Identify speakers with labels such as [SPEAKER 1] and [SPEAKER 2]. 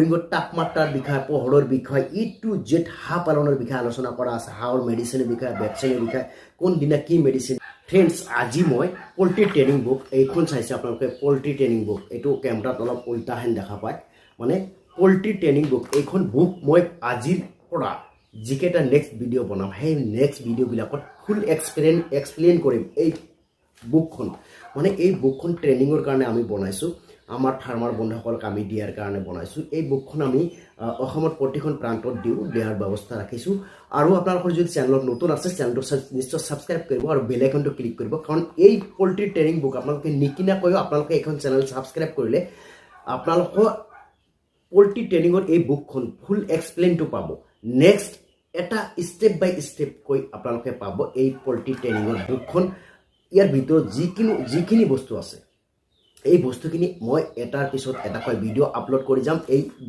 [SPEAKER 1] বৰিঙৰ তাপমাত্ৰাৰ বিষয়ে পোহৰৰ বিষয়ে ই টু জেড হাঁহ পালনৰ বিষয়ে আলোচনা কৰা আছে হাঁহৰ মেডিচিনৰ বিষয়ে ভেকচিনৰ বিষয়ে কোনদিনা কি মেডিচিন ফ্ৰেণ্ডছ আজি মই পল্ট্ৰি ট্ৰেইনিং বুক এইখন চাইছে আপোনালোকে পল্ট্ৰি ট্ৰেইনিং বুক এইটো কেমেৰাত অলপ উল্টাহেন দেখা পায় মানে পল্ট্ৰি ট্ৰেইনিং বুক এইখন বুক মই আজিৰ পৰা যিকেইটা নেক্সট ভিডিঅ' বনাম সেই নেক্সট ভিডিঅ'বিলাকত ফুল এক্সপ্লেইন কৰিম এই বুকখন মানে এই বুকখন ট্ৰেইনিঙৰ কাৰণে আমি বনাইছোঁ আমাৰ ফাৰ্মাৰ বন্ধুসকলক আমি দিয়াৰ কাৰণে বনাইছোঁ এই বুকখন আমি অসমত প্ৰতিখন প্ৰান্তত দিয়াৰ ব্যৱস্থা ৰাখিছোঁ আৰু আপোনালোকৰ যদি চেনেলত নতুন আছে চেনেলটো নিশ্চয় ছাবস্ক্ৰাইব কৰিব আৰু বেল আইকনটো ক্লিক কৰিব কাৰণ এই পল্ট্ৰি ট্ৰেইনিং বুক আপোনালোকে নিকিনাকৈও আপোনালোকে এইখন চেনেল ছাবস্ক্ৰাইব কৰিলে আপোনালোকৰ পল্ট্ৰি ট্ৰেইনিঙৰ এই বুকখন ফুল এক্সপ্লেইনটো পাব নেক্সট এটা ষ্টেপ বাই ষ্টেপকৈ আপোনালোকে পাব এই পল্ট্ৰি ট্ৰেইনিঙৰ বুকখন ইয়াৰ ভিতৰত যিখিনি বস্তু আছে এই বস্তুখিনি মই এটাৰ পিছত এটাকৈ ভিডিঅ' আপলোড কৰি যাম এই